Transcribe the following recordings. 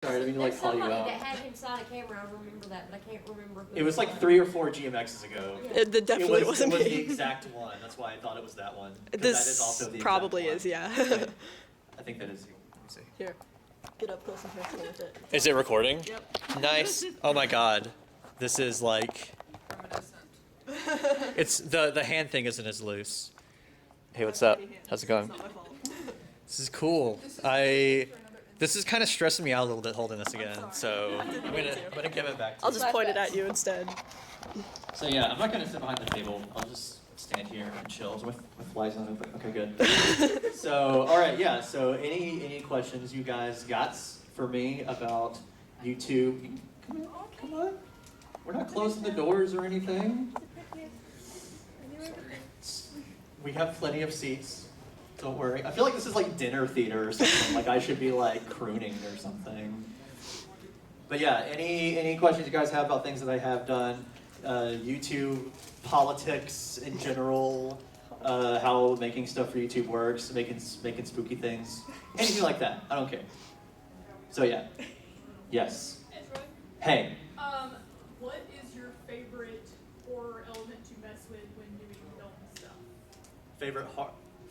Sorry, I didn't mean to like call you out. That had inside a camera. I remember that, but I can't remember. Who it was like 3 or 4 GMXs ago. Yeah. It definitely wasn't me. It was me. the exact one. That's why I thought it was that one. This that is also the probably exact is, one. yeah. Right. I think that is you. Let me see. Here, get up close and personal with it. Is it recording? Yep. Nice. Oh my god. This is like... It's the hand thing isn't as loose. Hey, what's up? How's it going? It's not my fault. This is cool. This is kind of stressing me out a little bit holding this again, so I'm gonna give it back to I'll you. just point it at you instead. So yeah, I'm not gonna sit behind the table. I'll just stand here and chill with flies on it. But okay, good. So all right, yeah. So any questions you guys got for me about YouTube? Come on. We're not closing the doors or anything. We have plenty of seats. Don't worry. I feel like this is like dinner theater or something. Like I should be like crooning or something. But yeah, any questions you guys have about things that I have done? YouTube, politics in general, how making stuff for YouTube works, making spooky things, anything like that. I don't care. So yeah. Yes. Ezra? Hey. What is your favorite horror element to mess with when doing film stuff?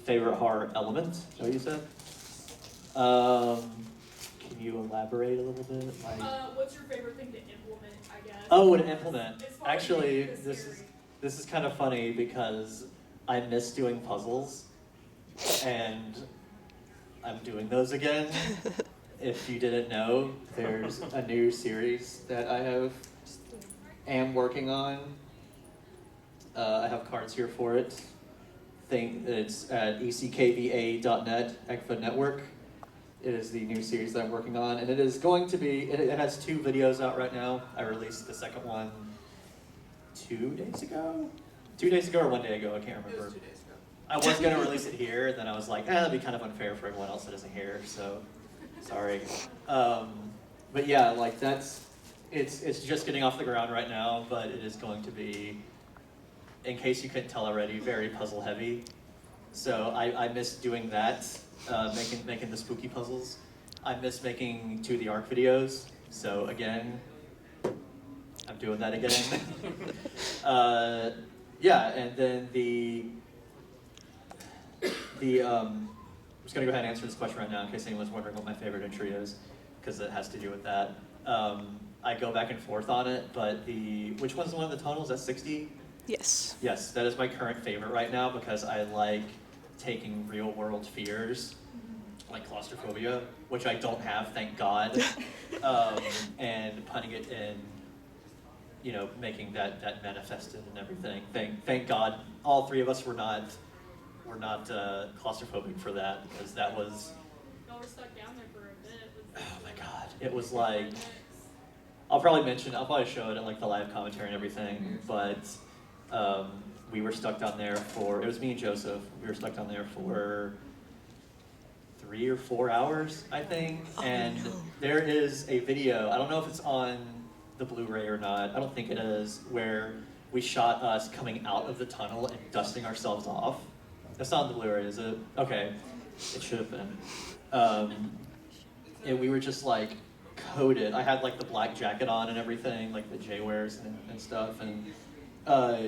Favorite horror element? Is that what you said? Can you elaborate a little bit? Like, what's your favorite thing to implement, I guess? oh, to implement. As far as Actually, making this is kind of funny because I miss doing puzzles, and I'm doing those again. If you didn't know, there's a new series that I am working on. I have cards here for it. It's at eckva.net, ECFA Network. It is the new series that I'm working on, and it is going to be, it has 2 videos out right now. I released the second one 2 days ago? 2 days ago or 1 day ago, I can't remember. It was 2 days ago. I was going to release it here, and then I was like, that'd be kind of unfair for everyone else that isn't here, so sorry. But yeah, like it's just getting off the ground right now, but it is going to be, in case you couldn't tell already, very puzzle heavy. So I miss doing that, making the spooky puzzles. I miss making 2 of the ARC videos. So again, I'm doing that again. Yeah, and then I'm just gonna go ahead and answer this question right now in case anyone's wondering what my favorite entry is, because it has to do with that. I go back and forth on it, but which one's the one of the tunnels? That's 60? Yes. Yes, that is my current favorite right now because I like taking real world fears, like claustrophobia, which I don't have, thank God, and putting it in, you know, making that manifested and everything. Thank God, all 3 of us were not claustrophobic for that, because that was. Y'all were stuck down there for a bit. Oh my God, it was like. I'll probably show it in like the live commentary and everything, but. We were stuck down there it was me and Joseph, we were stuck down there for 3 or 4 hours, I think, and there is a video, I don't know if it's on the Blu-ray or not, I don't think it is, where we shot us coming out of the tunnel and dusting ourselves off. That's not on the Blu-ray, is it? Okay, it should have been. And we were just like coated, I had like the black jacket on and everything, like the J-wears and stuff, and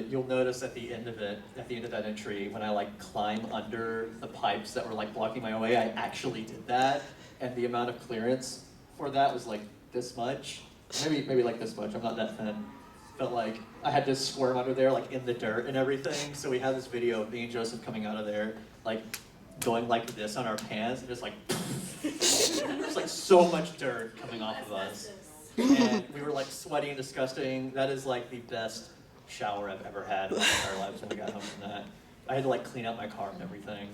you'll notice at the end of that entry, when I like climb under the pipes that were like blocking my way, I actually did that, and the amount of clearance for that was like this much, maybe like this much. I'm not that thin, but like I had to squirm under there, like in the dirt and everything. So we had this video of me and Joseph coming out of there, like going like this on our pants, and just like there's like so much dirt coming off of us, and we were like sweaty and disgusting. That is like the best shower I've ever had in my entire life when we got home from that. I had to like clean out my car and everything.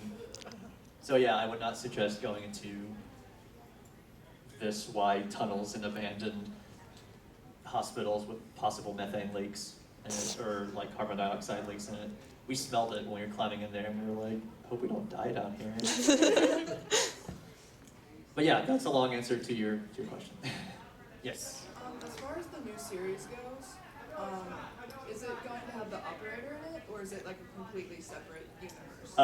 So yeah, I would not suggest going into this wide tunnels in abandoned hospitals with possible methane leaks or like carbon dioxide leaks in it. We smelled it when we were climbing in there, and we were like, hope we don't die down here. But yeah, that's a long answer to your question. Yes? As far as the new series goes, is it going to have the operator in it, or is it like a completely separate universe?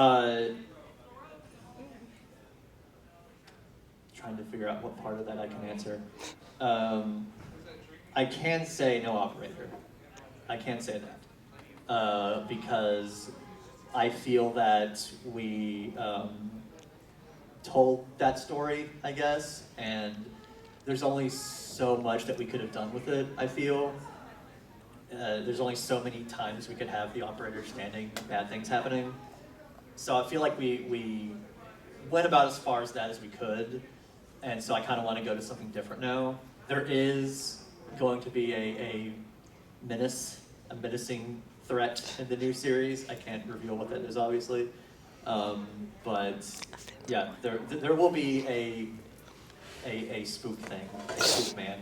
trying to figure out what part of that I can answer. I can say no operator. I can say that because I feel that we told that story, I guess, and there's only so much that we could have done with it, I feel. There's only so many times we could have the operator standing, bad things happening. So I feel like we went about as far as that as we could, and so I kind of want to go to something different now. There is going to be a menacing threat in the new series. I can't reveal what that is, obviously, but yeah, there will be a spook thing, a spook man.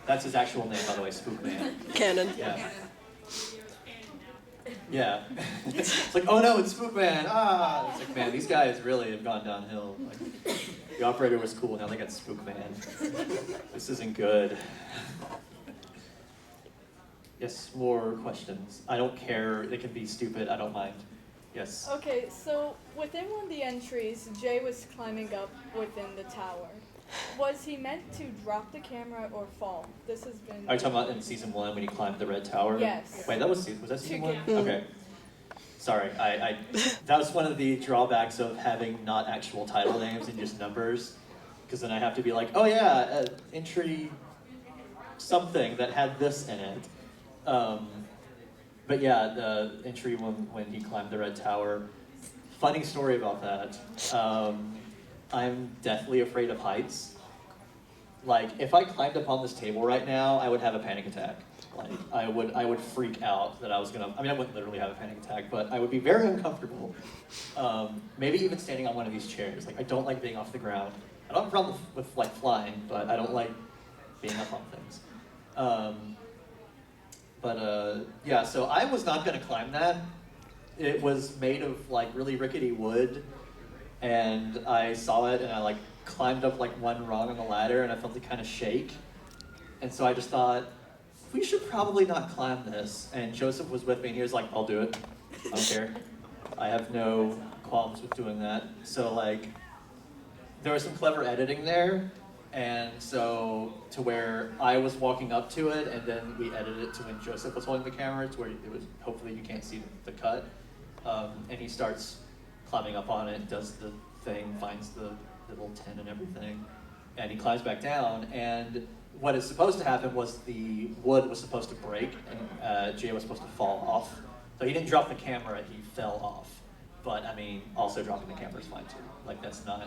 That's his actual name, by the way, Spook Man. Canon. Yeah. Yeah. It's like, oh no, it's Spook Man. Ah, it's like, man, these guys really have gone downhill. Like, the operator was cool, now they got Spook Man. This isn't good. Yes, more questions. I don't care. They can be stupid. I don't mind. Yes. Okay, so within one of the entries, Jay was climbing up within the tower. Was he meant to drop the camera or fall? This has been... Are you talking about in season 1 when he climbed the red tower? Yes. Wait, was that season 1? Yeah. Okay. Sorry, I that was one of the drawbacks of having not actual title names and just numbers, because then I have to be like, oh yeah, entry something that had this in it. But yeah, the entry when he climbed the red tower. Funny story about that. I'm deathly afraid of heights. Like, if I climbed up on this table right now, I would have a panic attack. Like, I would freak out that I was gonna, I mean, I wouldn't literally have a panic attack, but I would be very uncomfortable. Maybe even standing on one of these chairs. Like, I don't like being off the ground. I don't have a problem with like flying, but I don't like being up on things. Yeah, so I was not gonna climb that. It was made of like really rickety wood, and I saw it and I like climbed up like one rung on the ladder and I felt it kind of shake. And so I just thought, we should probably not climb this. And Joseph was with me and he was like, I'll do it. I don't care. I have no qualms with doing that. So like, there was some clever editing there. And so to where I was walking up to it and then we edited it to when Joseph was holding the camera to where it was, hopefully you can't see the cut. And he starts climbing up on it, does the thing, finds the little tin and everything, and he climbs back down, and what is supposed to happen was the wood was supposed to break, and Jay was supposed to fall off. So he didn't drop the camera, he fell off. But I mean, also dropping the camera is fine too. Like, that's not,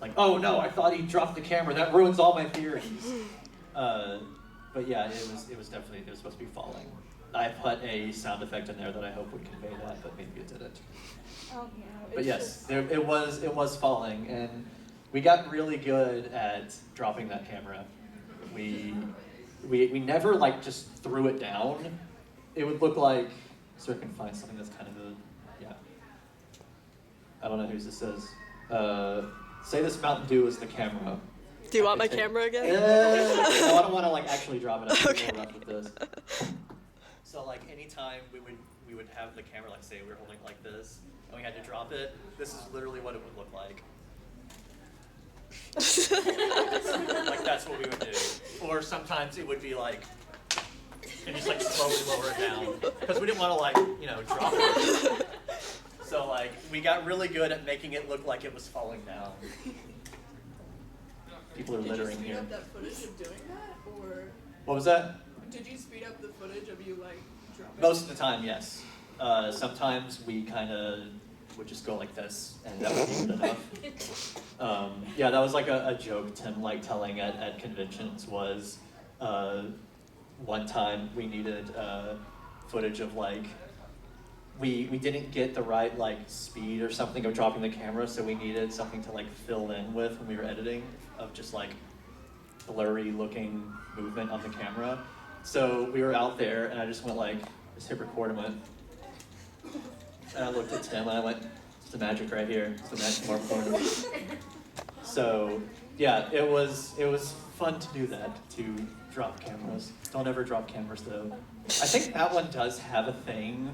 like, oh no, I thought he dropped the camera, that ruins all my theories. But yeah, it was definitely, it was supposed to be falling. I put a sound effect in there that I hope would convey that, but maybe it didn't. No, But yes, it was falling, and we got really good at dropping that camera. We never like just threw it down. It would look like, so I can find something that's kind of yeah. I don't know whose this is. Say this Mountain Dew is the camera. Do you want my camera again? No, I don't want to like actually drop it. I'm Okay. rough with this. So like anytime we would have the camera, like say we were holding it like this, and we had to drop it, this is literally what it would look like. Like that's what we would do. Or sometimes it would be like, and just like slowly lower it down, because we didn't want to like, drop it. So like we got really good at making it look like it was falling down. People are littering Did you speed here. up that footage of doing that, or What was that? did you speed up the footage of you like dropping? Most of the time, yes. Sometimes we kind of would just go like this, and that would be good enough. Yeah, that was like a joke Tim liked telling at conventions was one time we needed footage of like, we didn't get the right like speed or something of dropping the camera, so we needed something to like fill in with when we were editing of just like blurry looking movement on the camera. So we were out there and I just went like, just hit record and went, and I looked at Tim and I went, it's the magic right here, it's the magic mark corner. So yeah, it was fun to do that, to drop cameras. Don't ever drop cameras though. I think that one does have a thing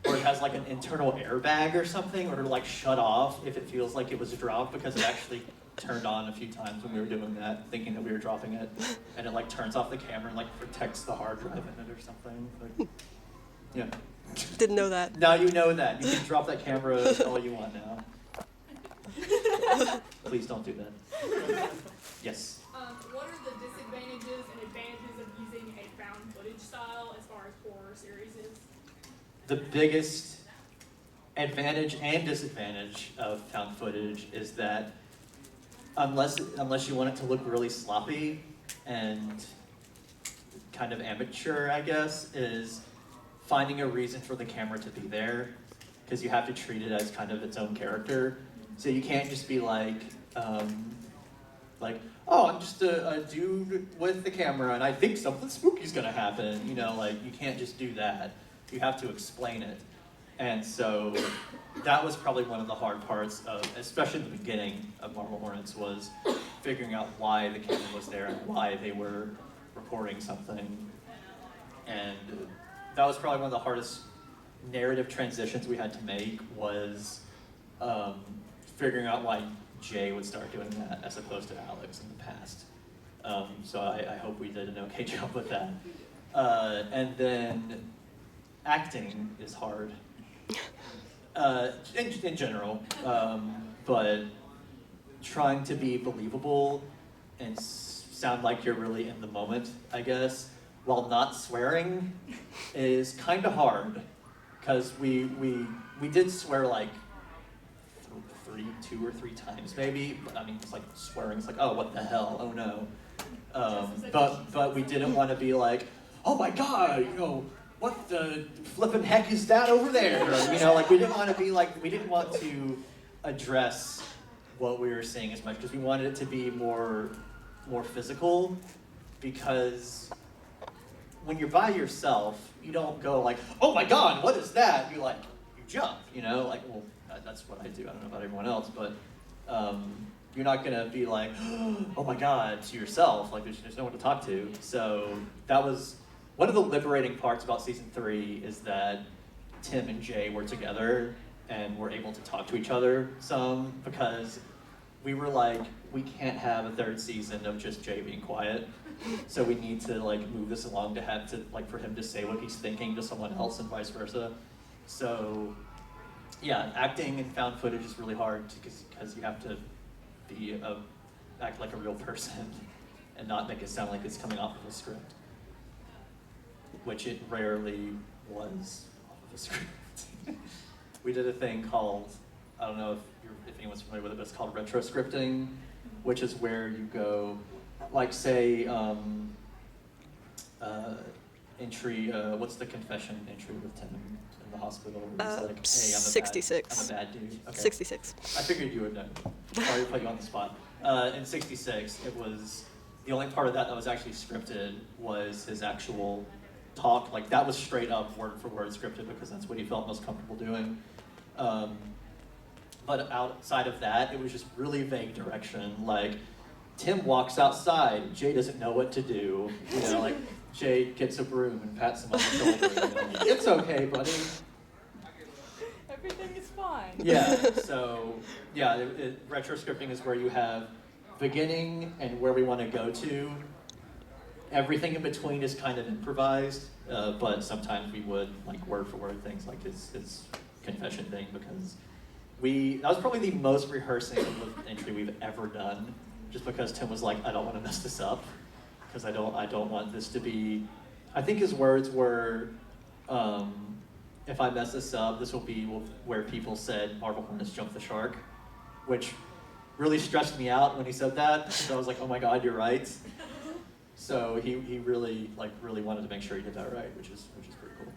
where it has like an internal airbag or something, or to like shut off if it feels like it was dropped, because it actually turned on a few times when we were doing that, thinking that we were dropping it, and it like turns off the camera and like protects the hard drive in it or something. Like, yeah. Didn't know that. Now you know that. You can drop that camera all you want now. Please don't do that. Yes. What are the disadvantages and advantages of using a found footage style as far as horror series is? The biggest advantage and disadvantage of found footage is that unless you want it to look really sloppy and kind of amateur, I guess, is finding a reason for the camera to be there, because you have to treat it as kind of its own character. So you can't just be like, oh, I'm just a dude with the camera and I think something spooky's gonna happen. You know, like you can't just do that. You have to explain it. And so that was probably one of the hard parts of, especially the beginning of Marble Hornets, was figuring out why the camera was there and why they were recording something. And that was probably one of the hardest narrative transitions we had to make, was figuring out why Jay would start doing that as opposed to Alex in the past. So I hope we did an okay job with that. And then acting is hard in general, but trying to be believable and sound like you're really in the moment, I guess, while not swearing is kind of hard, because we did swear like 2 or 3 times maybe, but I mean, it's like swearing, it's like, oh, what the hell, oh no. But we didn't want to be like, oh my god, you know, what the flippin' heck is that over there? Or, you know, like we didn't want to be like, we didn't want to address what we were saying as much, because we wanted it to be more physical, because when you're by yourself, you don't go like, oh my god, what is that? You jump, you know, like, well, that's what I do. I don't know about everyone else, but you're not gonna be like, oh my god, to yourself, like there's no one to talk to. So that was one of the liberating parts about season 3, is that Tim and Jay were together and were able to talk to each other some, because we were like, we can't have a 3rd season of just Jay being quiet. So we need to like move this along to have to like for him to say what he's thinking to someone else and vice versa. So yeah, acting in found footage is really hard because you have to act like a real person and not make it sound like it's coming off of a script, which it rarely was off of a script. We did a thing called, I don't know if anyone's familiar with it, but it's called retroscripting, which is where you go, like say, entry, what's the confession entry with Tim in the hospital? It's like, hey, 66. I'm a bad dude. Okay. 66. I figured you would know. Sorry to put you on the spot. In 66, it was, the only part of that was actually scripted was his actual talk. Like that was straight up word for word scripted, because that's what he felt most comfortable doing. But outside of that, it was just really vague direction. Like, Tim walks outside, Jay doesn't know what to do. You know, like, Jay gets a broom and pats him on the shoulder. You know, it's okay, buddy. Everything is fine. Yeah, so, yeah, retroscripting is where you have beginning and where we want to go to. Everything in between is kind of improvised, but sometimes we would, like, word for word things like his confession thing, because that was probably the most rehearsing of the entry we've ever done, just because Tim was like, I don't want to mess this up, because I don't want this to be, I think his words were, if I mess this up, this will be where people said Marble Hornets jumped the shark, which really stressed me out when he said that. So I was like, oh my god, you're right. So he really wanted to make sure he did that right, which is pretty cool.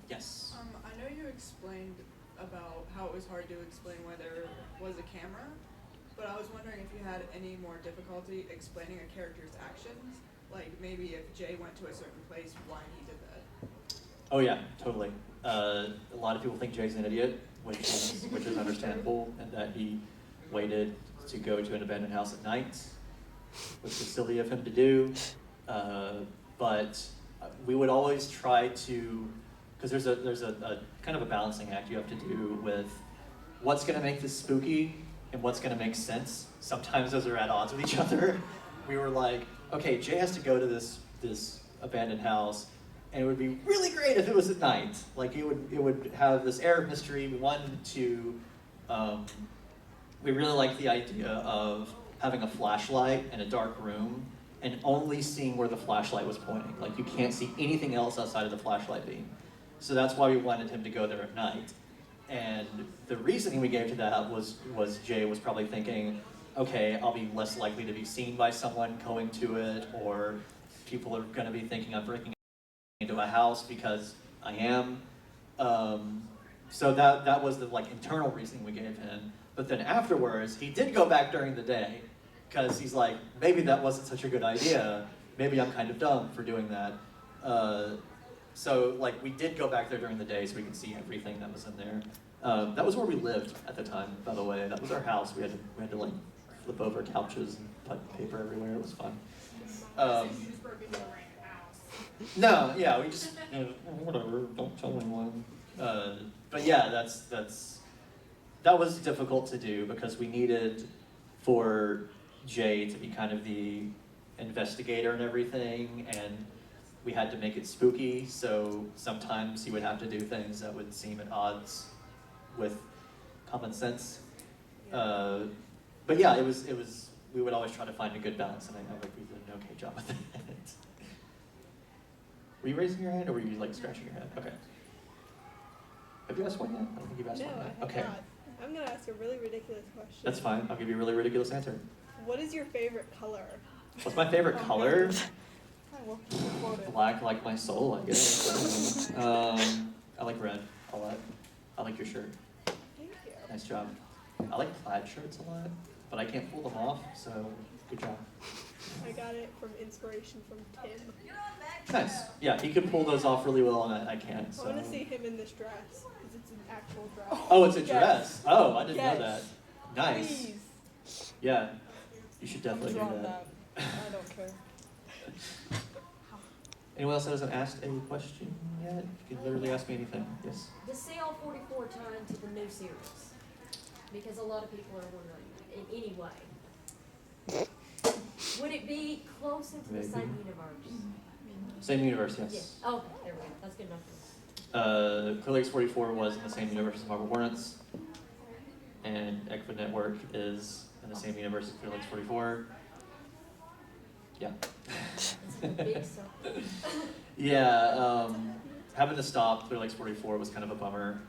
Yes. I know you explained about how it was hard to explain why there was a camera, but I was wondering if you had any more difficulty explaining a character's actions, like maybe if Jay went to a certain place, why he did that. Oh yeah, totally. A lot of people think Jay's an idiot, which is understandable, and that he waited to go to an abandoned house at night, which was silly of him to do. But we would always try to, because there's a kind of a balancing act you have to do with what's going to make this spooky and what's going to make sense. Sometimes those are at odds with each other. We were like, okay, Jay has to go to this abandoned house, and it would be really great if it was at night. Like it would have this air of mystery. We wanted to, we really liked the idea of having a flashlight in a dark room and only seeing where the flashlight was pointing. Like you can't see anything else outside of the flashlight beam. So that's why we wanted him to go there at night. And the reasoning we gave to that was Jay was probably thinking, okay, I'll be less likely to be seen by someone going to it, or people are going to be thinking I'm breaking into a house because I am. So that was the like internal reasoning we gave him. But then afterwards, he did go back during the day because he's like, maybe that wasn't such a good idea. Maybe I'm kind of dumb for doing that. So like we did go back there during the day so we could see everything that was in there. That was where we lived at the time, by the way. That was our house. We had to like flip over couches and put paper everywhere. It was fun. So you just broke into a random house. No, yeah, we just whatever. Don't tell anyone. But yeah, that was difficult to do because we needed for Jay to be kind of the investigator and everything, and we had to make it spooky, so sometimes he would have to do things that would seem at odds with common sense. But yeah, it was. We would always try to find a good balance, and I think we did an okay job with it. Were you raising your hand, or were you like scratching your head? Okay. Have you asked one yet? I don't think you've asked No, one I yet. have Okay. not. I'm gonna ask a really ridiculous question. That's fine. I'll give you a really ridiculous answer. What is your favorite color? What's my favorite color? I will quote it. Black like my soul, I guess. I like red a lot. I like your shirt. Thank you. Nice job. I like plaid shirts a lot, but I can't pull them off, so good job. I got it from inspiration from Tim. Nice. Yeah, he could pull those off really well, and I can't. I So. want to see him in this dress because it's an actual dress. Oh, it's a Yes. dress. Oh, I didn't know Yes. that. Nice. Please. Yeah, you should I'm definitely do drawn that. that. I don't care. Anyone else that hasn't asked any question yet? You can literally ask me anything. Yes. The CL44 tie into the new series? Because a lot of people are wondering that in any way. Would it be close into the same Maybe. universe? Same universe, yes. Yes. Oh, there we go. That's good enough. Clear Lakes 44 was in the same universe as Marble Hornets, and Equid Network is in the same universe as Clear Lakes 44. Yeah. It's a big circle. Yeah, having to stop Clear Lakes 44 was kind of a bummer,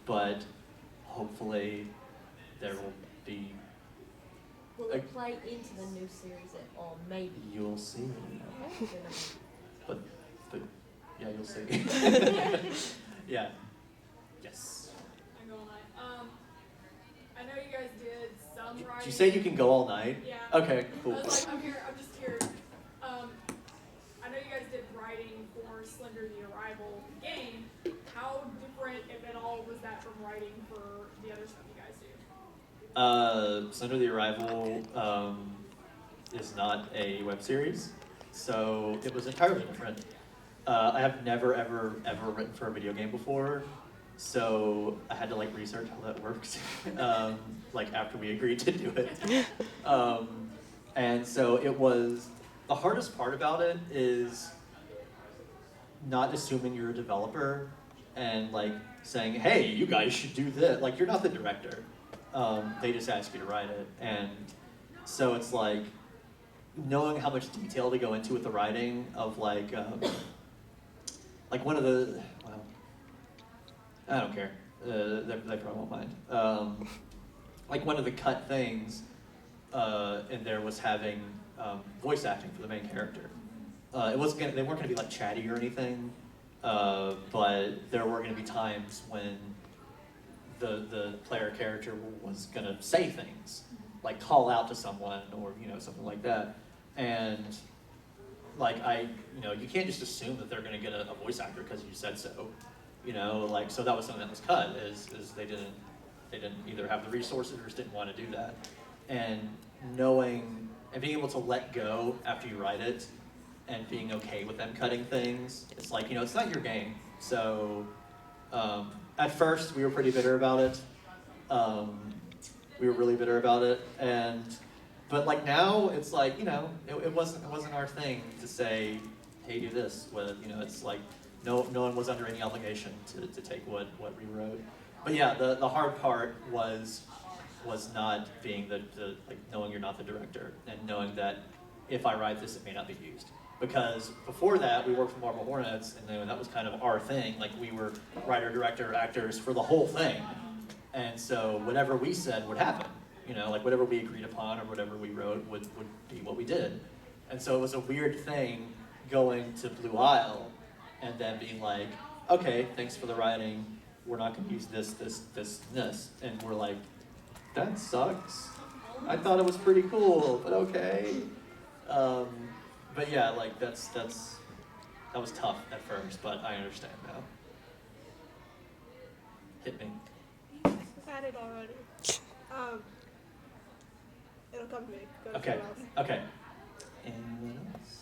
but hopefully there will be, Will it play into the new series at all? Maybe. you'll see, Good enough. but yeah, you'll see. Yeah, yes. I'm going like, I know you guys did some writing. Did you say you can go all night? Yeah. Okay, I cool. was like, I'm just here. I know you guys did writing for Slender the Arrival game. How different, if at all, was that from writing for the other stuff you guys do? Slender the Arrival is not a web series, so it was entirely different. I have never, ever written for a video game before, so I had to like research how that works, like after we agreed to do it. And so it was, the hardest part about it is not assuming you're a developer and like saying, hey, you guys should do this. Like, you're not the director. They just ask you to write it. And so it's like knowing how much detail to go into with the writing of like one of the, well, I don't care. They probably won't mind. Like one of the cut things in there was having voice acting for the main character. It wasn't gonna, they weren't going to be like chatty or anything, but there were going to be times when the player character was going to say things, like call out to someone or something like that, and like you can't just assume that they're going to get a voice actor because you said so, like, so that was something that was cut is they didn't either have the resources or just didn't want to do that, and knowing and being able to let go after you write it and being okay with them cutting things. It's like, it's not your game. So at first we were pretty bitter about it. we were really bitter about it. But like now, it's like, it wasn't our thing to say, hey, do this. It's like no one was under any obligation to take what we wrote. But yeah, the hard part was not being like knowing you're not the director and knowing that if I write this, it may not be used. Because before that, we worked for Marble Hornets, and that was kind of our thing. Like, we were writer, director, actors for the whole thing. And so whatever we said would happen. Like whatever we agreed upon or whatever we wrote would be what we did. And so it was a weird thing going to Blue Isle and then being like, okay, thanks for the writing. We're not going to use this, and this. And we're like, that sucks. I thought it was pretty cool, but okay. But yeah, like that was tough at first, but I understand now. Hit me. Had it already. It'll come to me. Go to Okay. someone else. Okay. Anyone else?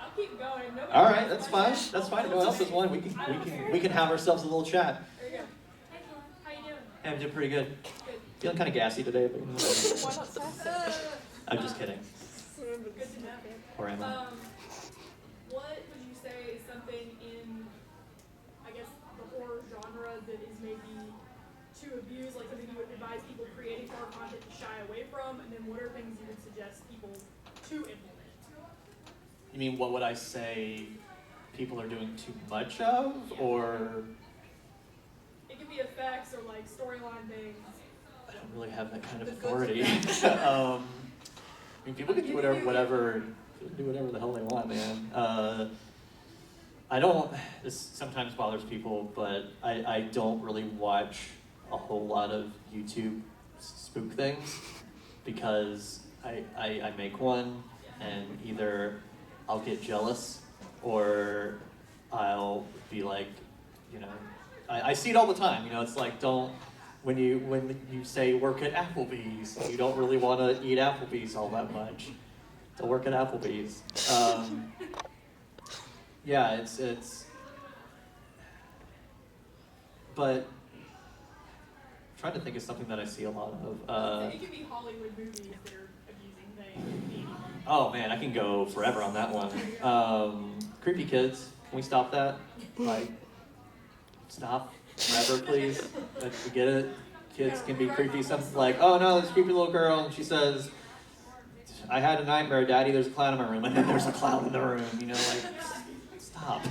I'll keep going. Nobody All right, has that's fine. questions. That's fine. No one else has one. We can have ourselves a little chat. There you go. Hey, how you doing? Hey, I'm doing pretty good. Good. Feeling kind of gassy today, but Why not sassy? I'm just kidding. Remember Good this. to know. Or am I? What would you say is something in, I guess, the horror genre that is maybe too abused, like something you would advise people creating horror content to shy away from, and then what are things you would suggest people to implement? You mean what would I say people are doing too much of, or? It could be effects or like storyline things. I don't really have that kind of authority. I mean, people can do whatever the hell they want, man. This sometimes bothers people, but I don't really watch a whole lot of YouTube spook things because I make one and either I'll get jealous or I'll be like, I see it all the time, it's like when you say work at Applebee's, you don't really want to eat Applebee's all that much. To work at Applebee's. Yeah, it's. But I'm trying to think of something that I see a lot of. It could be Hollywood movies that are abusing things. Oh man, I can go forever on that one. Creepy kids. Can we stop that? Like, stop forever, please. We get it. Kids can be creepy. Something like, oh no, this creepy little girl, and she says, I had a nightmare, Daddy, there's a clown in my room, and then there's a clown in the room, stop.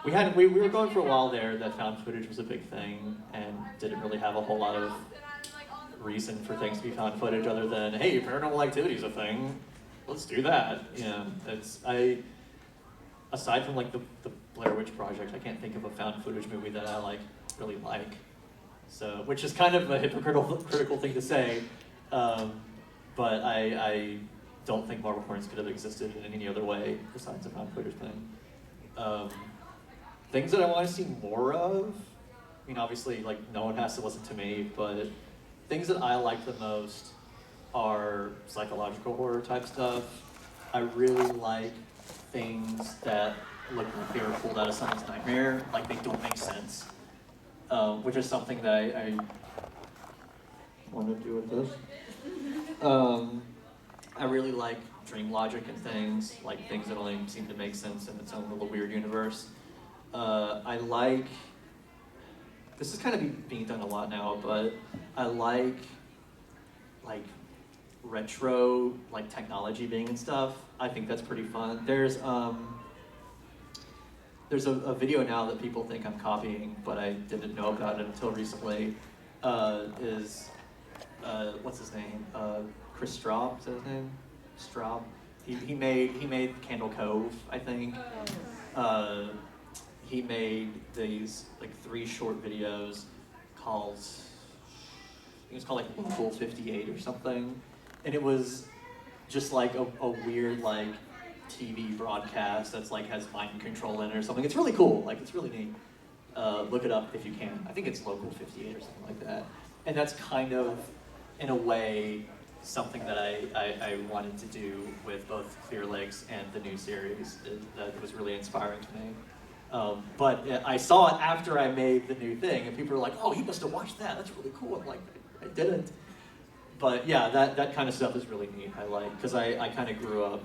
We were going for a while there that found footage was a big thing, and didn't really have a whole lot of reason for things to be found footage other than, hey, paranormal activity is a thing, let's do that. Aside from like the Blair Witch Project, I can't think of a found footage movie that I really like. So, which is kind of a hypocritical thing to say, but I don't think Marble Hornets could have existed in any other way besides a found footage thing. Things that I want to see more of, I mean, obviously, no one has to listen to me, but things that I like the most are psychological horror type stuff. I really like things that look like they were pulled out of someone's nightmare, like they don't make sense, which is something that I want to do with this. I really like dream logic and things, like things that only seem to make sense in its own little weird universe. I like, this is kind of being done a lot now, but I like retro, technology being and stuff. I think that's pretty fun. There's a video now that people think I'm copying, but I didn't know about it until recently, what's his name? Chris Straub, is that his name? Straub. He made Candle Cove, I think. He made these 3 short videos called, I think it was called Local 58 or something, and it was just a weird TV broadcast that's has mind control in it or something. It's really cool. It's really neat. Look it up if you can. I think it's Local 58 or something like that. And that's kind of, in a way, something that I wanted to do with both Clear Lakes and the new series. That was really inspiring to me. But I saw it after I made the new thing, and people were like, "Oh, you must have watched that. That's really cool." I'm like, "I didn't." But yeah, that kind of stuff is really neat. I like because I kind of grew up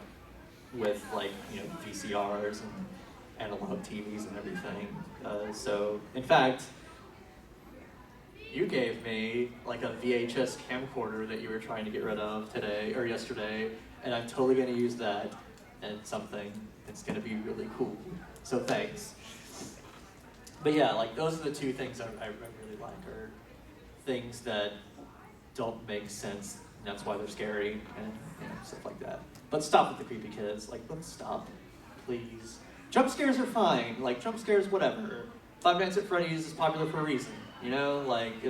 with like VCRs and analog TVs and everything. So in fact, you gave me like a VHS camcorder that you were trying to get rid of today or yesterday, and I'm totally gonna use that and something. It's gonna be really cool. So thanks. But yeah, like those are the two things I really like, are things that don't make sense, and that's why they're scary, and stuff like that. But stop with the creepy kids. Like, let's stop, please. Jump scares are fine. Like, jump scares, whatever. Five Nights at Freddy's is popular for a reason. Like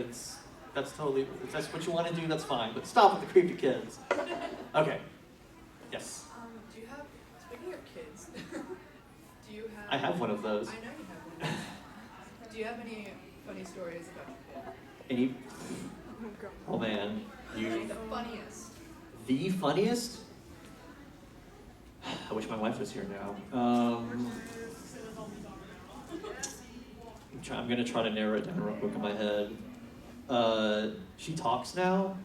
that's totally, if that's what you want to do, that's fine. But stop with the creepy kids. Okay. Yes. Do you have, speaking of kids, do you have... I have one of those. I know you have one of those. Do you have any funny stories about your kid? Any? Oh man, The funniest. The funniest? I wish my wife was here now. I'm gonna try to narrow it down real quick in my head. She talks now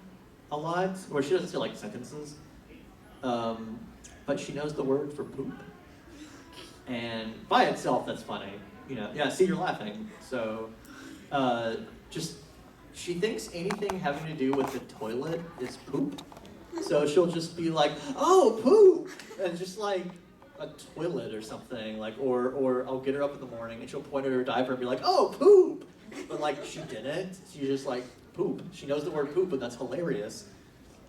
a lot, or she doesn't say like sentences, but she knows the word for poop. And by itself, that's funny. Yeah, see, you're laughing. So, just, she thinks anything having to do with the toilet is poop. So she'll just be like, "Oh, poop!" And just like a toilet or something, like, or I'll get her up in the morning and she'll point at her diaper and be like, "Oh, poop!" But like, she didn't. She's just like, poop. She knows the word poop, and that's hilarious.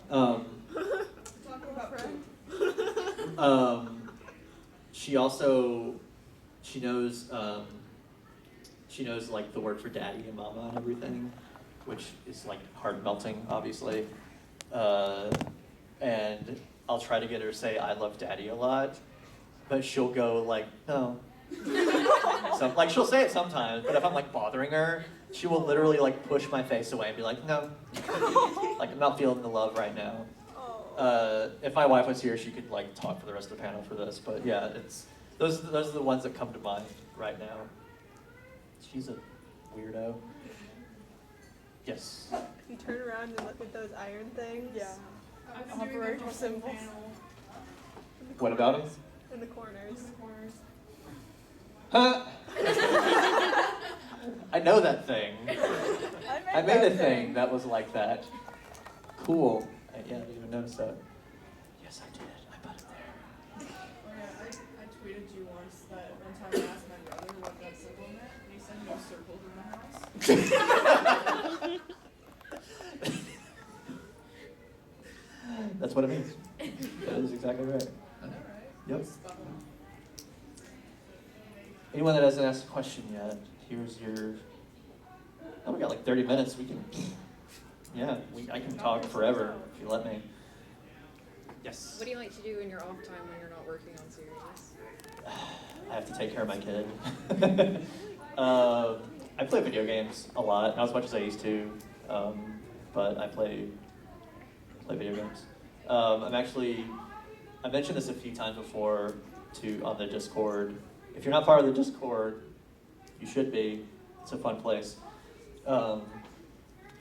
Talk about poop. She also, she knows like the word for daddy and mama and everything, which is like heart melting, obviously. And I'll try to get her to say "I love daddy" a lot, but she'll go like, "No." So like, she'll say it sometimes, but if I'm like bothering her, she will literally like push my face away and be like, "No." Like, I'm not feeling the love right now. If my wife was here, she could like talk for the rest of the panel for this, but yeah, it's those are the ones that come to mind right now. She's a weirdo. Yes. You turn around and look at those iron things. Yeah. I've been doing Operator that for symbols. panel What about him? In the corners. in the corners. Huh? I know that thing. I made a thing that was like that. Cool. Yeah, I didn't even notice that. Yes, I did. I put it there. Oh yeah, I tweeted you once that one time I asked my brother what that symbol meant, and he said no circles in the house. That's what it means. That is exactly right. Alright. Yep. Spot on. Anyone that hasn't asked a question yet, here's your... Oh, we got like 30 minutes. We can... Yeah, I can talk forever if you let me. Yes. What do you like to do in your off time when you're not working on series? I have to take care of my kid. I play video games a lot, not as much as I used to, but I play video games. I mentioned this a few times before on the Discord. If you're not part of the Discord, you should be. It's a fun place.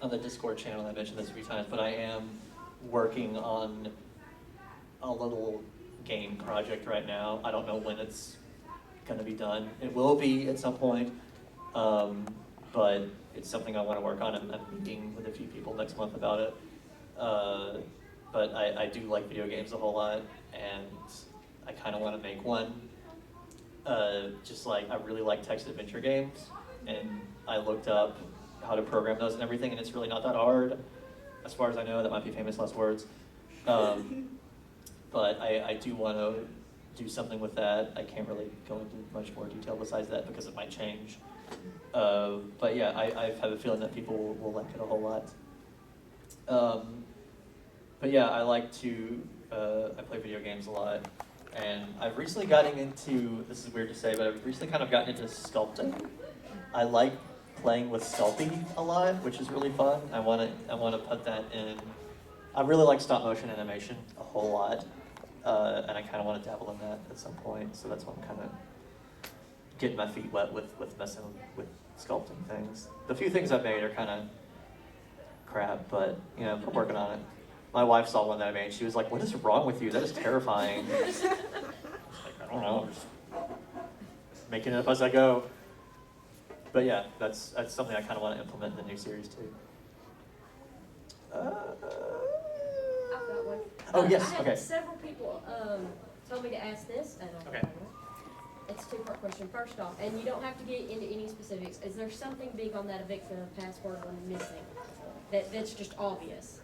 On the Discord channel, I mentioned this a few times, but I am working on a little game project right now. I don't know when it's going to be done. It will be at some point, but it's something I want to work on. I'm meeting with a few people next month about it. But I do like video games a whole lot, and I kind of want to make one. Just like, I really like text adventure games, and I looked up how to program those and everything, and it's really not that hard, as far as I know. That might be famous last words. But I do want to do something with that. I can't really go into much more detail besides that because it might change. But yeah, I have a feeling that people will like it a whole lot. But yeah, I like to, I play video games a lot. And I've recently gotten into, this is weird to say, but I've recently kind of gotten into sculpting. I like playing with Sculpey a lot, which is really fun. I want to put that in. I really like stop motion animation a whole lot, and I kind of want to dabble in that at some point. So that's what I'm kind of getting my feet wet with messing with sculpting things. The few things I've made are kind of crap, but you know, I'm working on it. My wife saw one that I made. She was like, "What is wrong with you? That is terrifying." I was like, "I don't know, I'm just making it up as I go." But yeah, that's something I kind of want to implement in the new series too. I've got one. Oh, yes, I had okay. several people told me to ask this, and I'll Okay. It's a two-part question. First off, and you don't have to get into any specifics, is there something big on that Evicta password one missing that's just obvious?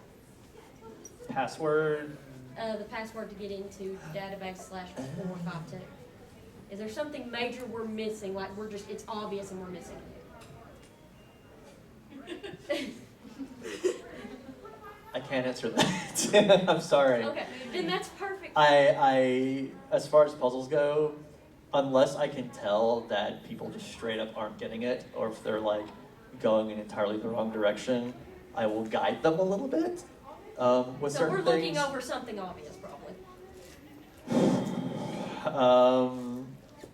Password. The password to get into database/452. Is there something major we're missing? Like it's obvious and we're missing it? I can't answer that. I'm sorry. Okay, then that's perfect. I as far as puzzles go, unless I can tell that people just straight up aren't getting it, or if they're like going in entirely the wrong direction, I will guide them a little bit. With So certain we're things. looking over something obvious, probably.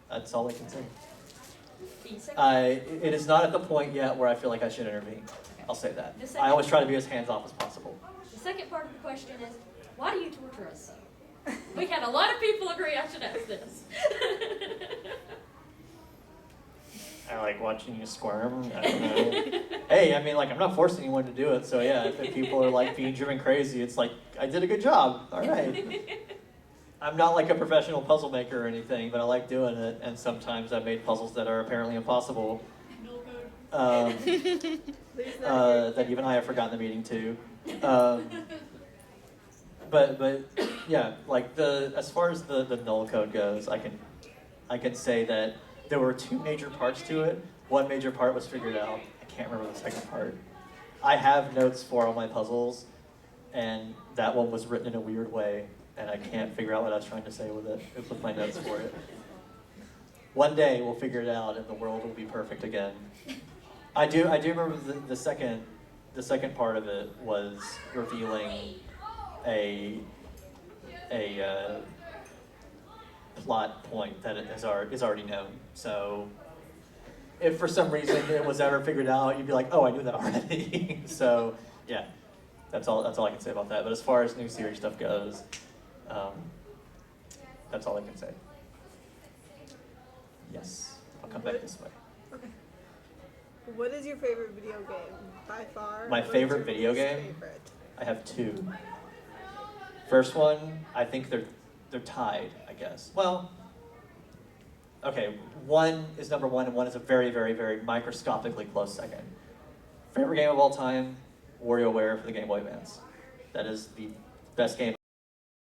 That's all I can say. The second, It is not at the point yet where I feel like I should intervene. I'll say that. The second- I always try to be as hands-off as possible. the second part of the question is, why do you torture us so? We had a lot of people agree I should ask this. I like watching you squirm. I don't know. Hey, I mean, like, I'm not forcing anyone to do it, so yeah, if people are like being driven crazy, it's like, I did a good job. All right. I'm not like a professional puzzle maker or anything, but I like doing it, and sometimes I've made puzzles that are apparently impossible. That even I have forgotten the meaning to. But yeah, like as far as the null code goes, I can say that there were two major parts to it. One major part was figured out. I can't remember the second part. I have notes for all my puzzles, and that one was written in a weird way, and I can't figure out what I was trying to say with my notes for it. One day we'll figure it out, and the world will be perfect again. I do remember the second part of it was revealing a plot point that is already known. So if for some reason it was ever figured out, you'd be like, oh, I knew that already. So yeah, that's all I can say about that. But as far as new series stuff goes, that's all I can say. Yes, I'll come back this way. Okay. What is your favorite video game by far? My What is favorite your video least game? favorite? I have two. First one, I think they're tied, I guess. Well, okay, one is number one, and one is a very, very, very microscopically close second. Favorite game of all time, WarioWare for the Game Boy Advance. That is the best game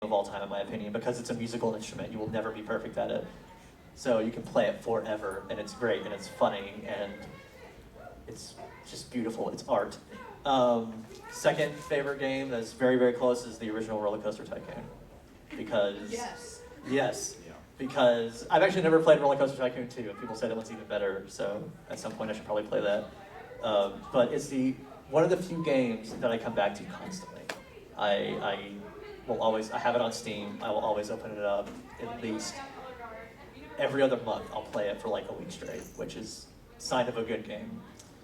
of all time, in my opinion, because it's a musical instrument. You will never be perfect at it. So you can play it forever, and it's great, and it's funny, and it's just beautiful. It's art. Second favorite game that's very, very close is the original Roller Coaster Tycoon. Because yes, because I've actually never played Roller Coaster Tycoon 2, and people say that one's even better, so at some point I should probably play that. But it's one of the few games that I come back to constantly. I will always, I have it on Steam, I will always open it up at least every other month. I'll play it for like a week straight, which is a sign of a good game.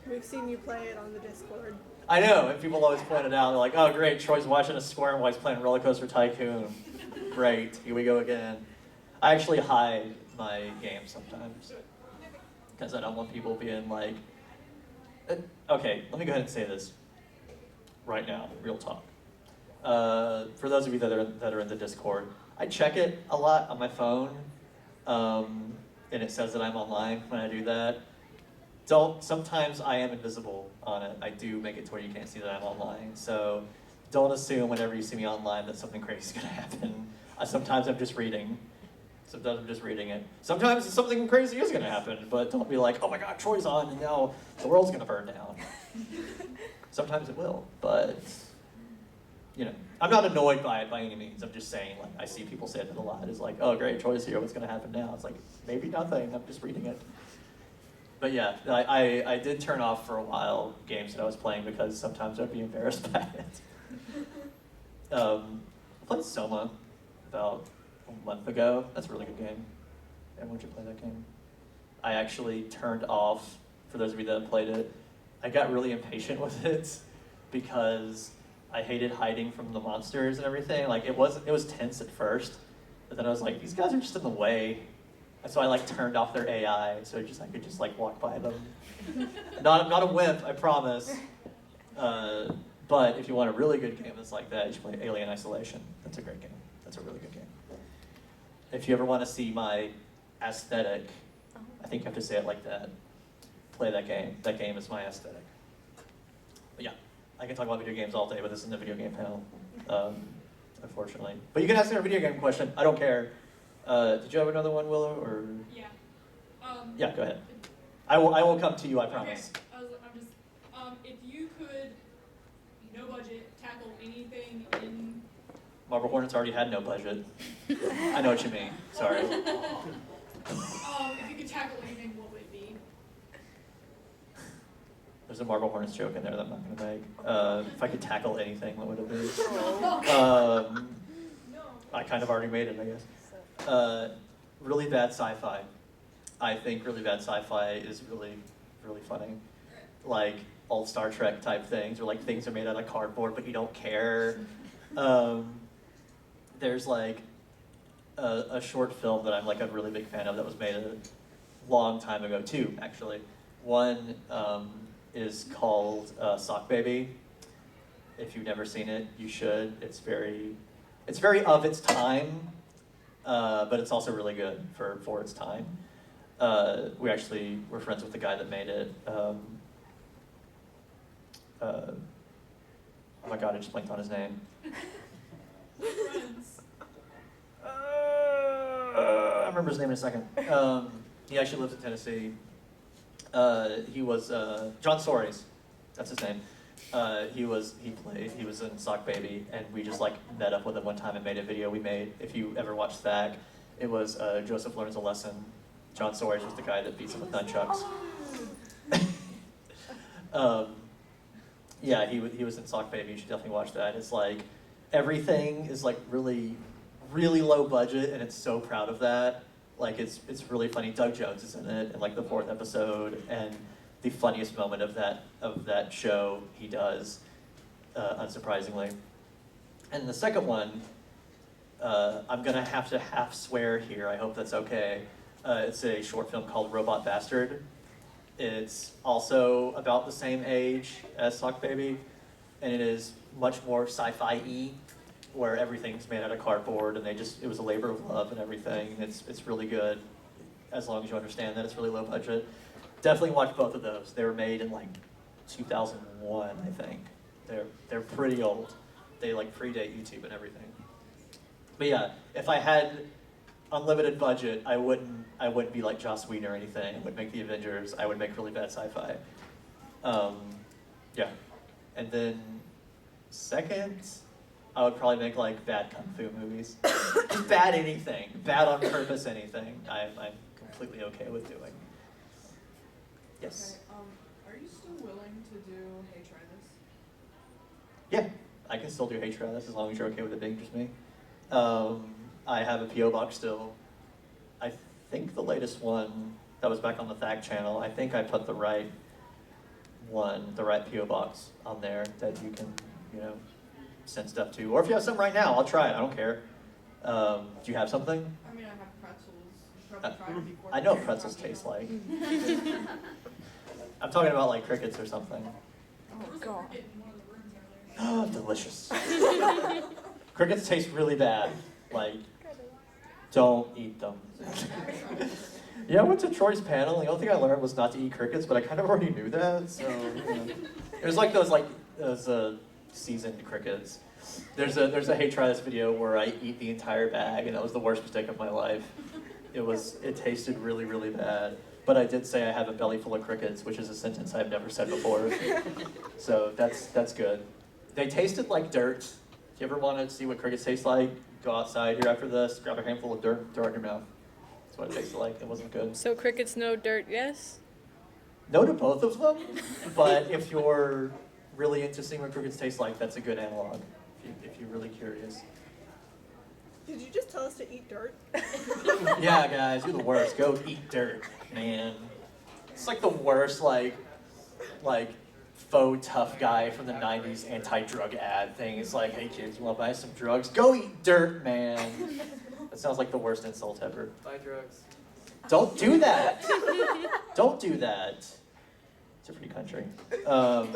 We've seen you play it on the Discord. I know, and people always point it out. They're like, oh great, Troy's watching a squirm while he's playing Roller Coaster Tycoon. Great, here we go again. I actually hide my games sometimes, because I don't want people being like, okay, let me go ahead and say this right now, real talk. For those of you that are in the Discord, I check it a lot on my phone, and it says that I'm online when I do that. Sometimes I am invisible on it. I do make it to where you can't see that I'm online. So don't assume whenever you see me online that something crazy is gonna happen. Sometimes I'm just reading. Sometimes I'm just reading it. Sometimes something crazy is gonna happen, but don't be like, oh my God, Troy's on and now the world's gonna burn down. Sometimes it will, but you know, I'm not annoyed by it by any means. I'm just saying, like, I see people say it a lot. It's like, oh great, Troy's here, what's gonna happen now? It's like, maybe nothing, I'm just reading it. But yeah, I did turn off for a while games that I was playing because sometimes I'd be embarrassed by it. I played Soma about a month ago. That's a really good game. Everyone should play that game. I actually turned off, for those of you that have played it, I got really impatient with it because I hated hiding from the monsters and everything. Like it was tense at first, but then I was like, these guys are just in the way. And so I like turned off their AI so I could just like walk by them. Not a wimp, I promise. But if you want a really good game that's like that, you should play Alien Isolation. That's a great game. That's a really good game. If you ever want to see my aesthetic, I think you have to say it like that, play that game. That game is my aesthetic. But yeah, I can talk about video games all day, but this isn't a video game panel, unfortunately. But you can ask me a video game question. I don't care. Did you have another one, Willow? Or Yeah. yeah, go ahead. I will come to you. I promise. Okay. I'm just if you could, no budget, tackle anything in. Marble Hornets already had no budget. I know what you mean. Sorry. If you could tackle anything, what would it be? There's a Marble Hornets joke in there that I'm not going to make. If I could tackle anything, what would it be? I kind of already made it, I guess. Really bad sci-fi. I think really bad sci-fi is really, really funny. Like old Star Trek type things, or like things are made out of cardboard, but you don't care. There's like a short film that I'm like a really big fan of that was made a long time ago, two actually. One is called Sock Baby. If you've never seen it, you should. It's very of its time, but it's also really good for its time. We actually were friends with the guy that made it. Oh my god, I just blanked on his name. Friends. I remember his name in a second. He actually lives in Tennessee. He was John Soares. That's his name. He was in Sock Baby, and we just like met up with him one time and made a video we made. If you ever watched that, it was Joseph Learns a Lesson. John Soares was the guy that beats him with nunchucks. Yeah, he was in Sock Baby. You should definitely watch that. It's like everything is like really, really low budget, and it's so proud of that. Like it's really funny. Doug Jones is in it in like the 4th episode, and the funniest moment of that show he does, unsurprisingly. And the second one, I'm gonna have to half swear here. I hope that's okay. It's a short film called Robot Bastard. It's also about the same age as Sock Baby, and it is much more sci-fi-y, where everything's made out of cardboard, and it was a labor of love and everything. It's really good, as long as you understand that it's really low budget. Definitely watch both of those. They were made in like 2001, I think. They're pretty old. They like predate YouTube and everything. But yeah, if I had unlimited budget, I wouldn't be like Joss Whedon or anything. I would make the Avengers. I would make really bad sci-fi. Yeah, and then second, I would probably make like bad kung fu movies. Just bad anything, bad on purpose anything. I'm completely okay with doing. Yes. Okay, are you still willing to do Hey Try This? Yeah, I can still do Hey Try This as long as you're okay with it being just me. I have a P.O. box still. I think the latest one that was back on the THAC channel, I think I put the right one, the right P.O. box on there that you can, send stuff to. Or if you have some right now, I'll try it. I don't care. Do you have something? I mean, I have pretzels. You probably tried it before. I know what pretzels taste like. I'm talking about like crickets or something. There was a God. cricket in one of the rooms earlier. Oh, delicious. Crickets taste really bad. Like, don't eat them. Yeah, I went to Troy's panel. The only thing I learned was not to eat crickets, but I kind of already knew that. So it was like those seasoned crickets. There's a Hey Try This video where I eat the entire bag, and that was the worst mistake of my life. It tasted really, really bad. But I did say I have a belly full of crickets, which is a sentence I've never said before. So that's good. They tasted like dirt. If you ever want to see what crickets taste like, go outside here after this, grab a handful of dirt, throw it in your mouth. That's what it tasted like. It wasn't good. So crickets, no dirt, yes? No to both of them, but if you're really into seeing what crickets taste like, that's a good analog, if you're really curious. Did you just tell us to eat dirt? Yeah, guys, you're the worst. Go eat dirt, man. It's like the worst, like faux tough guy from the 90s anti-drug ad thing. It's like, hey kids, you want to buy some drugs? Go eat dirt, man. That sounds like the worst insult ever. Buy drugs. Don't do that. Don't do that. It's a free country. All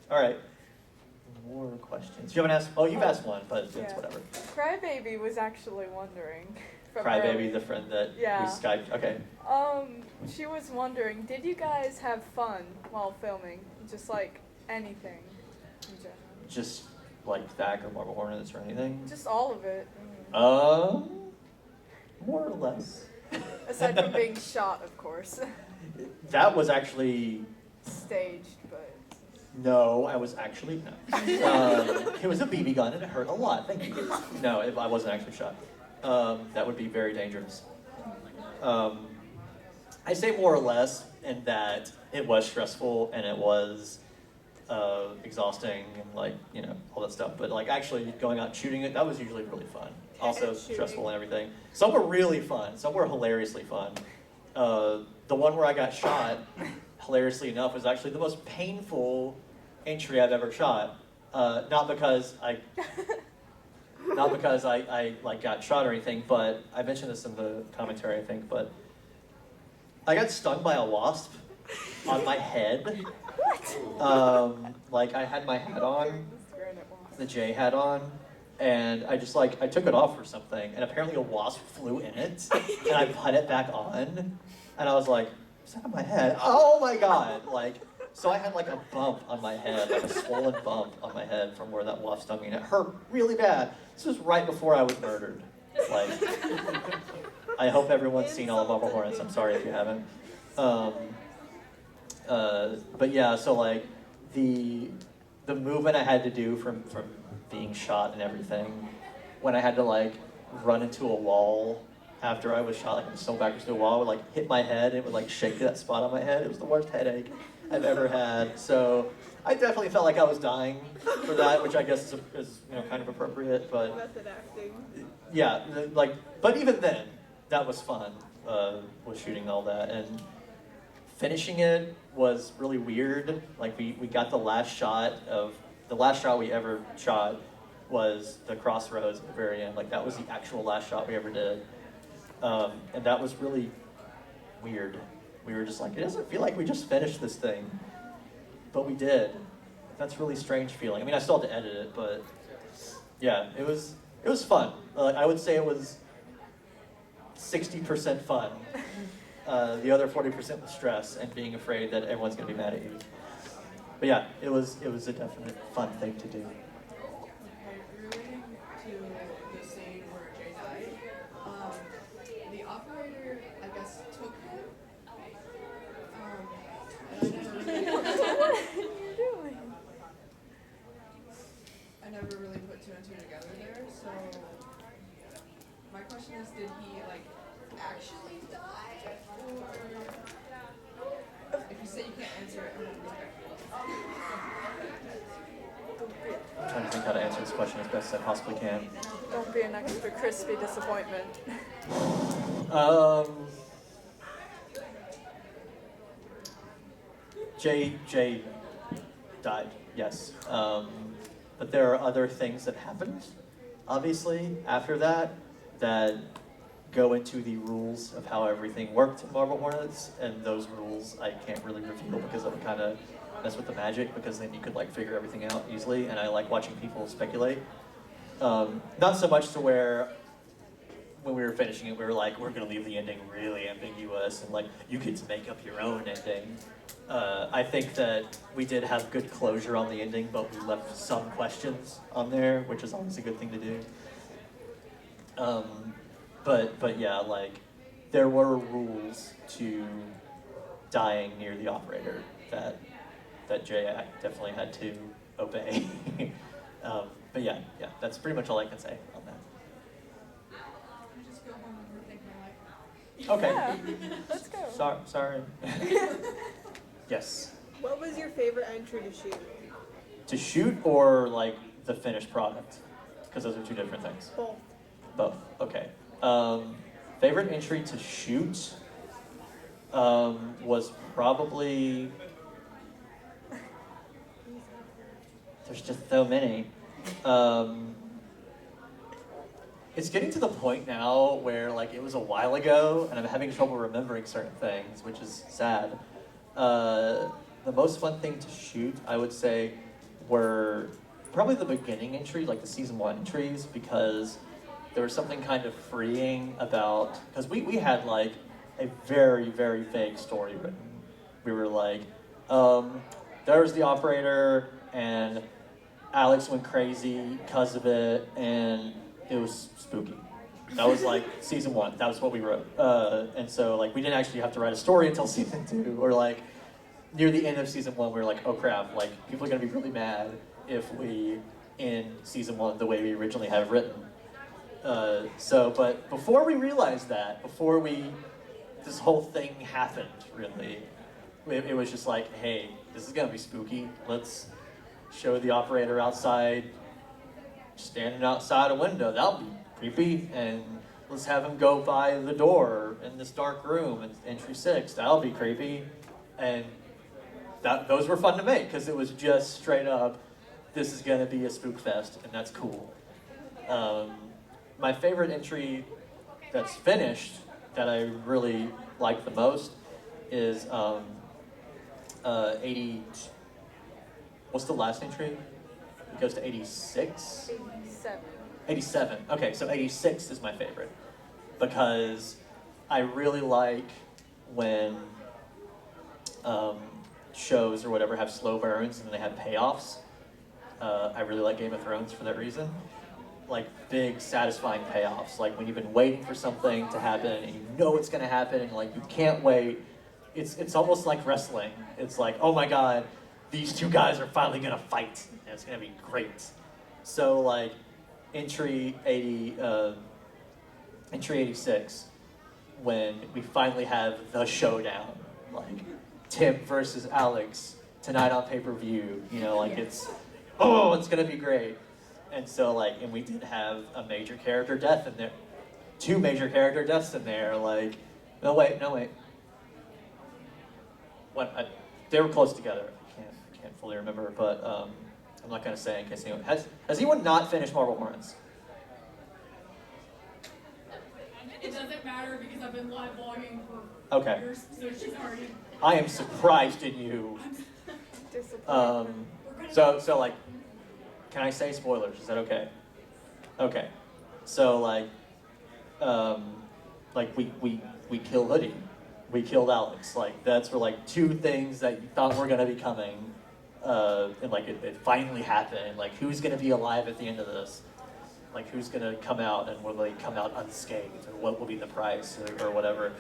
right. More questions. You haven't asked. Oh, you've asked one, but it's Yeah. whatever. Crybaby was actually wondering. from Crybaby, earlier. the friend that Yeah. we Skyped. Okay. She was wondering, did you guys have fun while filming? Just like anything in general. Just like Thak or Marble Hornets or anything. Just all of it. More or less. Aside from being shot, of course. That was actually. Staged, but. No, I was actually no. It was a BB gun and it hurt a lot. Thank you. No, I wasn't actually shot. That would be very dangerous. I say more or less in that it was stressful and it was exhausting and like all that stuff. But like actually going out and shooting it, that was usually really fun. Also stressful and everything. Some were really fun. Some were hilariously fun. The one where I got shot, hilariously enough, was actually the most painful entry I've ever shot. Not because I like got shot or anything, but I mentioned this in the commentary, I think, but I got stung by a wasp on my head. Like I had my hat on, the J hat on, and I just I took it off or something, and apparently a wasp flew in it, and I put it back on, and I was like, is that on my head? Oh my god! So I had like a bump on my head, like a swollen bump on my head from where that wasp stung me, and it hurt really bad. This was right before I was murdered. I hope everyone's seen all of Marble Hornets. I'm sorry if you haven't. But yeah, so the movement I had to do from being shot and everything, when I had to run into a wall after I was shot, I was so backwards to a wall, I would hit my head and it would shake that spot on my head. It was the worst headache I've ever had. So I definitely felt like I was dying for that, which I guess is kind of appropriate. But Method acting. yeah, but even then, that was fun. Was shooting all that, and finishing it was really weird. We got the last shot we ever shot was the crossroads at the very end. That was the actual last shot we ever did. And that was really weird. We were just it doesn't feel like we just finished this thing. But we did. That's really strange feeling. I mean, I still had to edit it, but yeah, it was fun. I would say it was 60% fun. The other 40% was stress and being afraid that everyone's gonna be mad at you. But yeah, it was a definite fun thing to do. Relating to the scene where Jay died, the operator, I guess, took him. I never really put two and two together there, so my question is, did he actually die? Or if you say you can't answer it, I'm gonna I'm trying to think how to answer this question as best as I possibly can. Don't be an extra crispy disappointment. Jay died, yes. But there are other things that happened, obviously, after that go into the rules of how everything worked in Marble Hornets, and those rules I can't really reveal because it would kind of mess with the magic, because then you could figure everything out easily, and I like watching people speculate. Not so much to where when we were finishing it, we were we're gonna leave the ending really ambiguous, and you get to make up your own ending. I think that we did have good closure on the ending, but we left some questions on there, which is always a good thing to do. But yeah, there were rules to dying near the operator that Jay definitely had to obey. But yeah, that's pretty much all I can say on that. just go home and rethink my life. Okay. Yeah, let's go. Sorry. Yes. What was your favorite entry to shoot? To shoot or the finished product? Because those are two different things. Both. Both. Okay. Favorite entry to shoot was probably, there's just so many. It's getting to the point now where like it was a while ago and I'm having trouble remembering certain things, which is sad. The most fun thing to shoot, I would say, were probably the beginning entry, like the season 1 entries, because there was something kind of freeing about, because we had like a very, very vague story written. We were like, there was the operator and Alex went crazy because of it and it was spooky. That was like season 1, that was what we wrote. And so like we didn't actually have to write a story until season 2, or like near the end of season 1 we were like, oh crap, like people are gonna be really mad if we end season 1 the way we originally had it written. But before we realized that, this whole thing happened, really, it was just like, hey, this is gonna be spooky. Let's show the operator outside, standing outside a window. That'll be creepy. And let's have him go by the door in this dark room in entry 6. That'll be creepy. And those were fun to make because it was just straight up, this is gonna be a spook fest, and that's cool. My favorite entry that's finished that I really like the most is 80. What's the last entry? It goes to 86? 87. 87. Okay, so 86 is my favorite because I really like when shows or whatever have slow burns and then they have payoffs. I really like Game of Thrones for that reason. Like big, satisfying payoffs. Like when you've been waiting for something to happen and you know it's gonna happen and like you can't wait. It's almost like wrestling. It's like, oh my god, these two guys are finally gonna fight and it's gonna be great. So like entry 86, when we finally have the showdown, like Tim versus Alex tonight on pay-per-view, you know, like it's gonna be great. And so like, and we did have a major character death in there, 2 major character deaths in there, like, no wait. They were close together. I can't fully remember, but I'm not gonna say in case anyone, has anyone not finished Marble Hornets? It doesn't matter because I've been live vlogging for Okay. years, so she's already. I am surprised in you. So like, can I say spoilers? Is that okay? Okay. So like we kill Hoodie. We killed Alex. Like that's were like 2 things that you thought were gonna be coming, and like it finally happened. Like who's gonna be alive at the end of this? Like who's gonna come out and will they come out unscathed, or what will be the price, or whatever.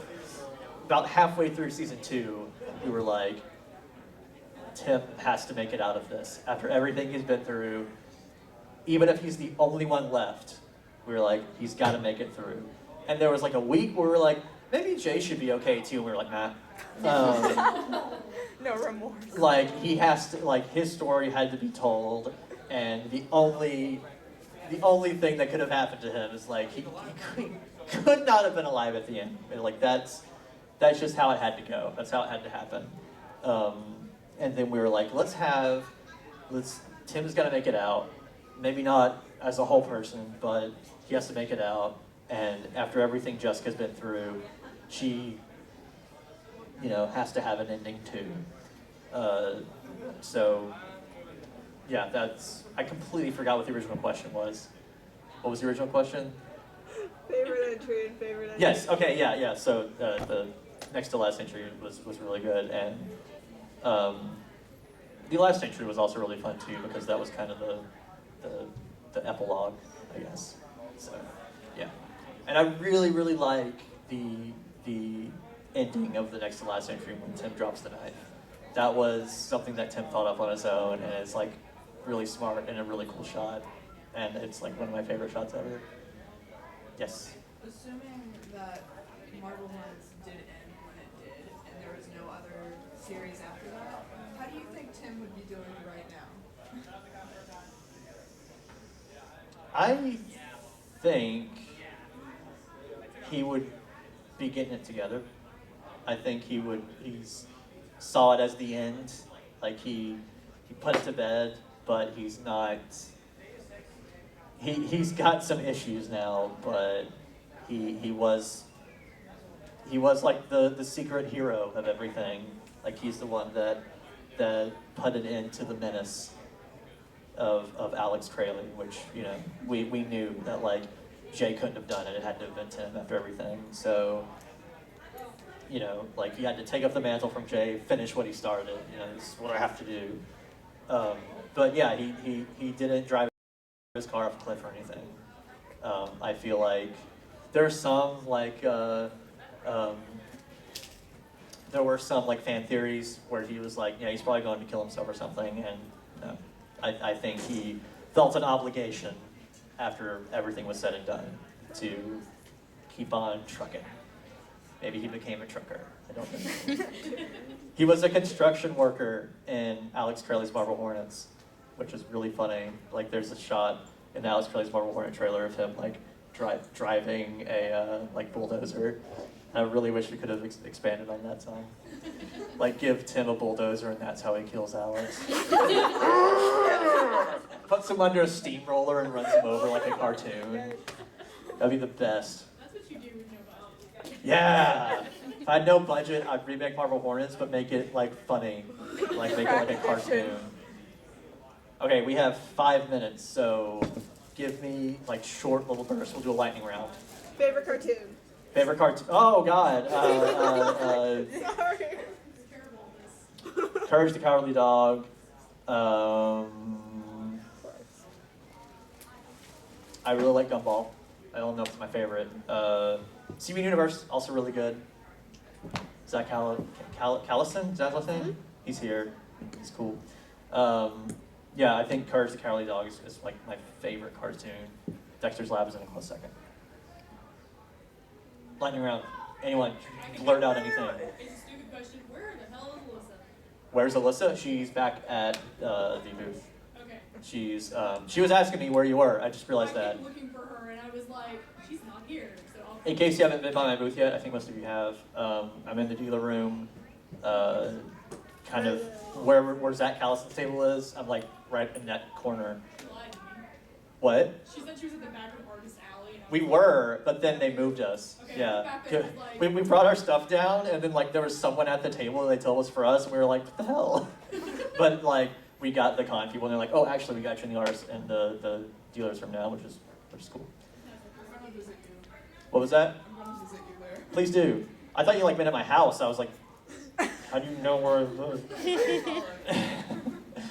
About halfway through season 2, we were like, Tim has to make it out of this. After everything he's been through, even if he's the only one left, we were like, he's got to make it through. And there was like a week where we were like, maybe Jay should be okay too. And we were like, nah. No remorse. Like he has to, like his story had to be told, and the only thing that could have happened to him is like he could not have been alive at the end. And like that's just how it had to go. That's how it had to happen. And then we were like, Tim's got to make it out. Maybe not as a whole person, but he has to make it out. And after everything Jessica's been through, she, has to have an ending too. So, yeah, I completely forgot what the original question was. What was the original question? Favorite entry and favorite entry. Yes, okay, yeah. So the next to last entry was really good. And the last entry was also really fun too, because that was kind of the epilogue, I guess. So, yeah. And I really, really like the ending of the next to last entry when Tim drops the knife. That was something that Tim thought up on his own, and it's like really smart and a really cool shot. And it's like one of my favorite shots ever. Yes? Assuming that Marble Hornets did end when it did, and there was no other series after that, how do you think Tim would be doing right now? I think he would be getting it together. I think he's saw it as the end. Like he put it to bed, but he's not. He's got some issues now, but he was like the secret hero of everything. Like he's the one that put it into the menace of Alex Crayley, which, you know, we knew that like Jay couldn't have done it. It had to have been Tim after everything. So, you know, like he had to take up the mantle from Jay, finish what he started. You know, this is what I have to do. But yeah, he didn't drive his car off a cliff or anything. I feel like there's some like there were some like fan theories where he was like, yeah, he's probably going to kill himself or something, and no, I think he felt an obligation after everything was said and done to keep on trucking. Maybe he became a trucker. I don't know. He was a construction worker in Alex Curley's Marble Hornets, which is really funny. Like there's a shot in Alex Curley's Marble Hornet trailer of him like driving a like bulldozer. I really wish we could have expanded on that time. Like give Tim a bulldozer and that's how he kills Alex. Puts him under a steamroller and runs him over like a cartoon. That'd be the best. That's what you do with no budget. Yeah! If I had no budget, I'd remake Marble Hornets, but make it like funny. Like make it like a cartoon. Okay, we have 5 minutes, so give me like short little bursts. We'll do a lightning round. Favorite cartoon? Favorite cartoon? Oh God! Sorry. Courage the Cowardly Dog. I really like Gumball. I don't know if it's my favorite. Steven Universe, also really good. Zach Callison? Is that his name? He's here. He's cool. Yeah, I think Courage the Cowardly Dog is like my favorite cartoon. Dexter's Lab is in a close second. Lightning round. Anyone blurt out anything? It's a stupid question. Where the hell is Alyssa? Where's Alyssa? She's back at the booth. Okay. She was asking me where you were. I just realized I that. kept looking for her and I was like, she's not here. So I'll In case you haven't been by my booth yet, I think most of you have. I'm in the dealer room, kind of where Zach Callison's table is. I'm like right in that corner. She lied to me. What? She said she was at the back of Artist Alley. And I We was were, but then they moved us. Okay, Yeah. back there was like- We brought our stuff down, and then like there was someone at the table, and they told us for us, and we were like, what the hell? But like we got the con people, and they're like, oh, actually, we got you in the artist and the dealers room now, which is cool. I'm gonna visit you. What was that? I'm gonna visit you there. Please do. I thought you like been at my house. I was like, how do you know where I live?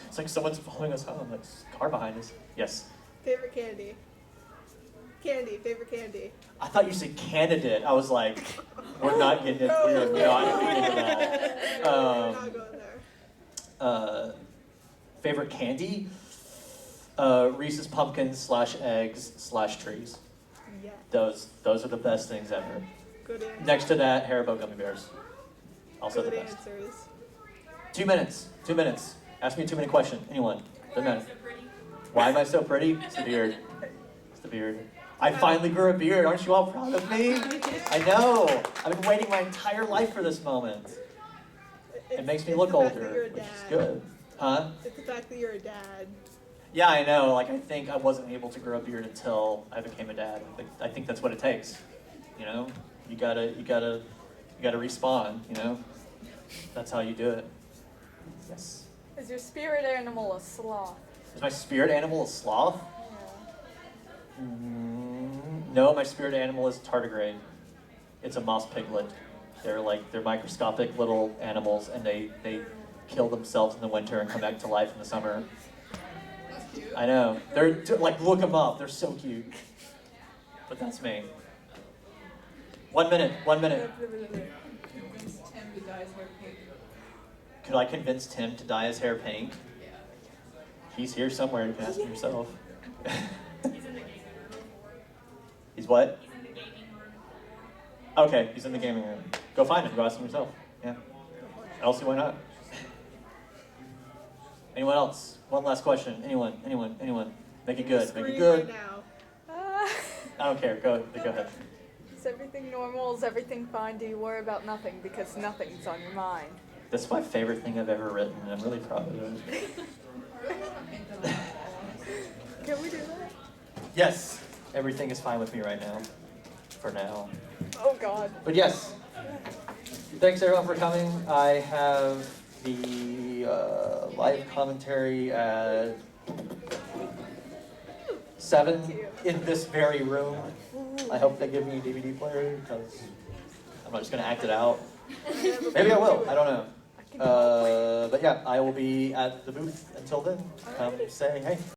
It's like someone's following us home. Like car behind us. Yes. Favorite candy? Favorite candy. I thought you said candidate. I was like, we're not getting it. We're not getting into that. We're not going there. Favorite candy? Reese's Pumpkins /eggs /trees. Yeah. Those are the best things ever. Good answer. Next to that, Haribo gummy bears. Also Good the best. answers. 2 minutes. 2 minutes. Ask me a 2-minute question. Anyone. Doesn't Why are you matter. so pretty? Why am I so pretty? It's the beard. It's the beard. I finally grew a beard. Aren't you all proud of me? I know. I've been waiting my entire life for this moment. It makes me look the fact that older, you're a which is dad. good. Huh? It's the fact that you're a dad. Yeah, I know. Like, I think I wasn't able to grow a beard until I became a dad. I think that's what it takes. You know, you gotta respawn. You know, that's how you do it. Yes. Is your spirit animal a sloth? Is my spirit animal a sloth? Yeah. No, my spirit animal is tardigrade. It's a moss piglet. They're microscopic little animals, and they kill themselves in the winter and come back to life in the summer. That's cute. I know. They're like, look them up. They're so cute. But that's me. 1 minute. 1 minute. Convince Tim to dye his hair pink. Could I convince Tim to dye his hair pink? Yeah. He's here somewhere. You can ask him yourself. He's in the gaming room before. He's what? He's in the gaming room before. Okay, he's in the gaming room. Go find him. Go ask him yourself. Yeah. I don't see why not. Anyone else? One last question. Anyone? Make it good. Make it Scream good. right now. I don't care. Go ahead. Is everything normal? Is everything fine? Do you worry about nothing because nothing's on your mind? That's my favorite thing I've ever written, and I'm really proud of it. I really want to paint that on the wall. Can we do that? Yes, everything is fine with me right now, for now. Oh God. But yes, thanks everyone for coming. I have the live commentary at 7 in this very room. I hope they give me a DVD player because I'm not just gonna act it out. Maybe I will. I don't know. But yeah, I will be at the booth until then. Come say hey.